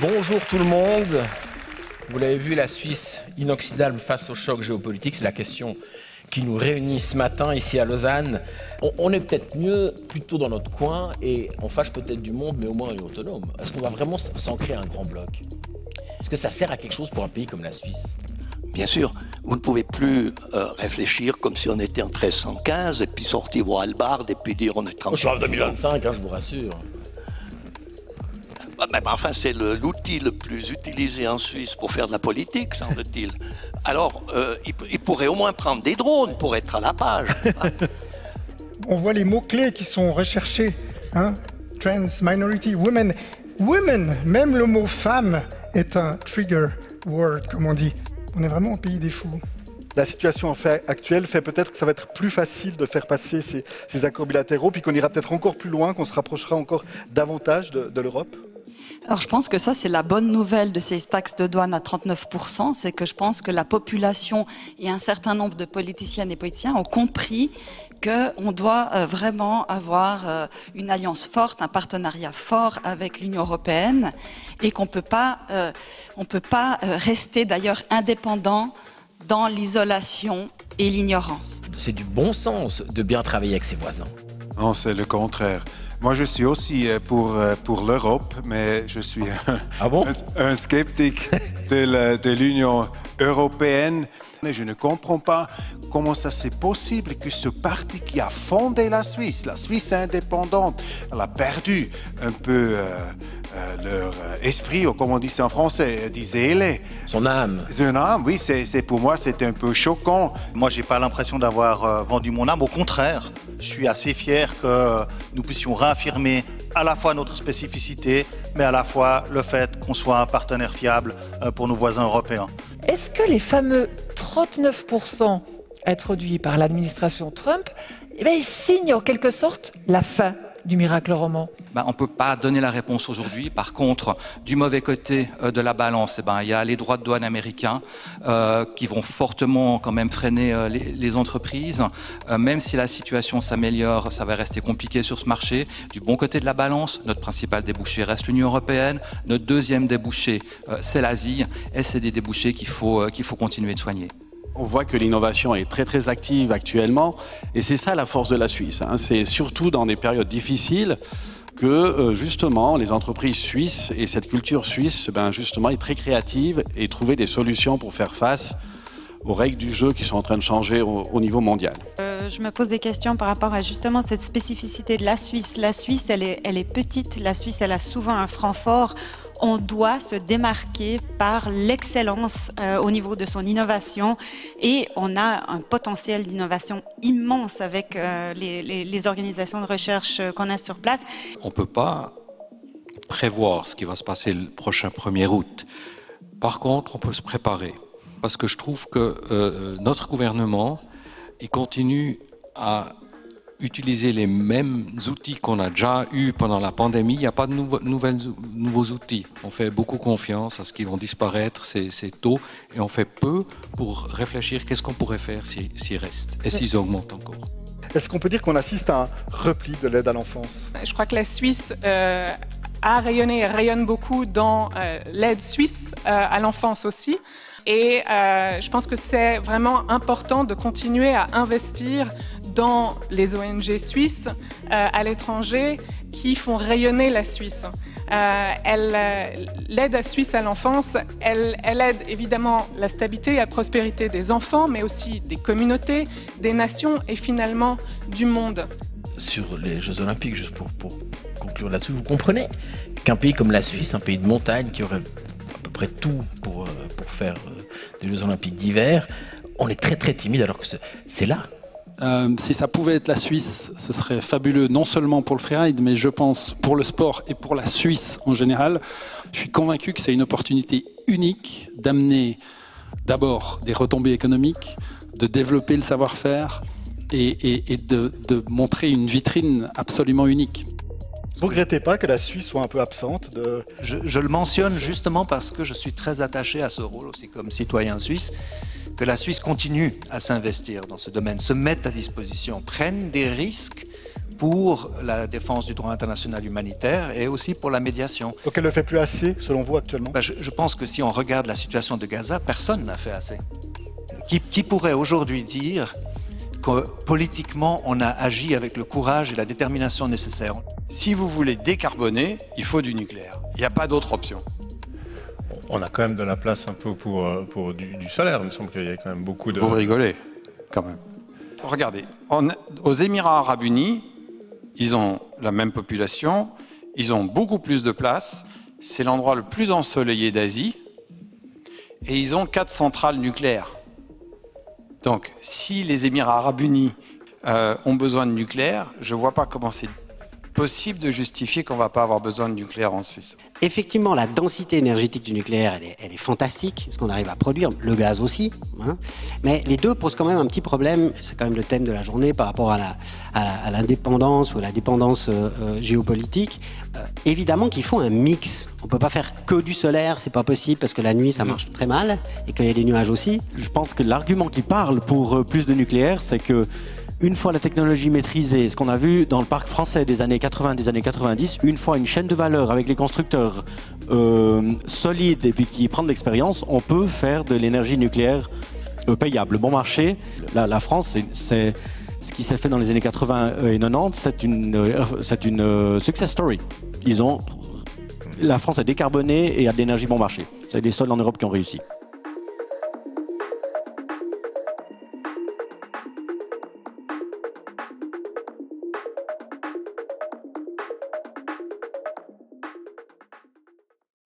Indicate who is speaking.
Speaker 1: Bonjour tout le monde. Vous l'avez vu, la Suisse inoxydable face au choc géopolitique, c'est la question qui nous réunit ce matin ici à Lausanne. On est peut-être mieux plutôt dans notre coin et on fâche peut-être du monde, mais au moins on est autonome. Est-ce qu'on va vraiment s'ancrer un grand bloc? Est-ce que ça sert à quelque chose pour un pays comme la Suisse?
Speaker 2: Bien sûr, vous ne pouvez plus réfléchir comme si on était en 1315 et puis sortir vos hallebardes et puis dire on est tranquille.
Speaker 1: Je suis en 2025, je vous rassure.
Speaker 2: Mais enfin, c'est l'outil le plus utilisé en Suisse pour faire de la politique, semble-t-il. Alors, il pourrait au moins prendre des drones pour être à la page.
Speaker 3: On voit les mots-clés qui sont recherchés. Hein? Trans, minority, women. Women, même le mot femme est un trigger word, comme on dit. On est vraiment au pays des fous.
Speaker 4: La situation actuelle fait peut-être que ça va être plus facile de faire passer ces accords bilatéraux, puis qu'on ira peut-être encore plus loin, qu'on se rapprochera encore davantage de l'Europe.
Speaker 5: Alors je pense que ça c'est la bonne nouvelle de ces taxes de douane à 39%, c'est que je pense que la population et un certain nombre de politiciennes et politiciens ont compris qu'on doit vraiment avoir une alliance forte, un partenariat fort avec l'Union européenne et qu'on peut pas rester d'ailleurs indépendant dans l'isolation et l'ignorance.
Speaker 1: C'est du bon sens de bien travailler avec ses voisins.
Speaker 6: Non, c'est le contraire. Moi, je suis aussi pour l'Europe, mais je suis un sceptique de l'Union européenne. Et je ne comprends pas comment ça c'est possible que ce parti qui a fondé la Suisse indépendante, elle a perdu un peu leur esprit, ou comme on dit ça en français, disait-elle.
Speaker 1: Son âme.
Speaker 6: Son âme, oui, pour moi, c'était un peu choquant.
Speaker 7: Moi, j'ai pas l'impression d'avoir vendu mon âme. Au contraire, je suis assez fier que nous puissions réaffirmer à la fois notre spécificité, mais à la fois le fait qu'on soit un partenaire fiable pour nos voisins européens.
Speaker 8: Est-ce que les fameux 39% introduits par l'administration Trump signent en quelque sorte la fin du miracle roman?
Speaker 9: On ne peut pas donner la réponse aujourd'hui. Par contre, du mauvais côté de la balance, il y a les droits de douane américains qui vont fortement quand même freiner les entreprises. Même si la situation s'améliore, ça va rester compliqué sur ce marché. Du bon côté de la balance, notre principal débouché reste l'Union européenne. Notre deuxième débouché, c'est l'Asie. Et c'est des débouchés qu'il faut continuer de soigner.
Speaker 10: On voit que l'innovation est très très active actuellement et c'est ça la force de la Suisse. C'est surtout dans des périodes difficiles que justement les entreprises suisses et cette culture suisse justement est très créative et trouver des solutions pour faire face aux règles du jeu qui sont en train de changer au niveau mondial.
Speaker 11: Je me pose des questions par rapport à justement cette spécificité de la Suisse. La Suisse, elle est petite. La Suisse, elle a souvent un franc fort. On doit se démarquer par l'excellence au niveau de son innovation et on a un potentiel d'innovation immense avec les organisations de recherche qu'on a sur place.
Speaker 12: On ne peut pas prévoir ce qui va se passer le prochain 1er août. Par contre, on peut se préparer parce que je trouve que notre gouvernement il continue à utiliser les mêmes outils qu'on a déjà eus pendant la pandémie. Il n'y a pas de nouveaux outils. On fait beaucoup confiance à ce qu'ils vont disparaître, ces taux, et on fait peu pour réfléchir qu'est-ce qu'on pourrait faire s'ils restent et s'ils augmentent encore.
Speaker 4: Est-ce qu'on peut dire qu'on assiste à un repli de l'aide à l'enfance?
Speaker 13: Je crois que la Suisse a rayonné et rayonne beaucoup dans l'aide suisse à l'enfance aussi. Et je pense que c'est vraiment important de continuer à investir dans les ONG suisses à l'étranger qui font rayonner la Suisse. L'aide à Suisse à l'enfance, elle aide évidemment la stabilité et la prospérité des enfants, mais aussi des communautés, des nations et finalement du monde.
Speaker 1: Sur les Jeux Olympiques, juste pour conclure là-dessus, vous comprenez qu'un pays comme la Suisse, un pays de montagne qui aurait à peu près tout pour faire des Jeux Olympiques d'hiver, on est très très timide alors que c'est là.
Speaker 10: Si ça pouvait être la Suisse, ce serait fabuleux, non seulement pour le freeride, mais je pense pour le sport et pour la Suisse en général. Je suis convaincu que c'est une opportunité unique d'amener d'abord des retombées économiques, de développer le savoir-faire et de montrer une vitrine absolument unique.
Speaker 4: Vous ne regrettez pas que la Suisse soit un peu absente de...
Speaker 7: Je le mentionne justement parce que je suis très attaché à ce rôle aussi comme citoyen suisse.
Speaker 14: que la Suisse continue à s'investir dans ce domaine, se mette à disposition, prenne des risques pour la défense du droit international humanitaire et aussi pour la médiation.
Speaker 4: Donc elle ne fait plus assez, selon vous, actuellement?
Speaker 14: Je pense que si on regarde la situation de Gaza, personne n'a fait assez. Qui pourrait aujourd'hui dire que politiquement, on a agi avec le courage et la détermination nécessaires?
Speaker 15: Si vous voulez décarboner, il faut du nucléaire. Il n'y a pas d'autre option.
Speaker 16: On a quand même de la place un peu pour du solaire. Il me semble qu'il y a quand même beaucoup de...
Speaker 15: Vous rigolez, quand même. Regardez, aux Émirats Arabes Unis, ils ont la même population, ils ont beaucoup plus de place, c'est l'endroit le plus ensoleillé d'Asie, et ils ont 4 centrales nucléaires. Donc, si les Émirats Arabes Unis ont besoin de nucléaire, je ne vois pas comment c'est possible de justifier qu'on ne va pas avoir besoin de nucléaire en Suisse.
Speaker 17: Effectivement, la densité énergétique du nucléaire, elle est fantastique, ce qu'on arrive à produire, le gaz aussi. Hein. Mais les deux posent quand même un petit problème, c'est quand même le thème de la journée par rapport à l'indépendance ou à la dépendance géopolitique. Évidemment qu'il faut un mix. On ne peut pas faire que du solaire, c'est pas possible parce que la nuit ça marche très mal et qu'il y a des nuages aussi.
Speaker 18: Je pense que l'argument qui parle pour plus de nucléaire, c'est que une fois la technologie maîtrisée, ce qu'on a vu dans le parc français des années 80, des années 90, une fois une chaîne de valeur avec les constructeurs solides et puis qui prennent de l'expérience, on peut faire de l'énergie nucléaire payable, bon marché. La France, c'est ce qui s'est fait dans les années 80 et 90, c'est une success story. La France a décarboné et a de l'énergie bon marché. C'est les seuls en Europe qui ont réussi.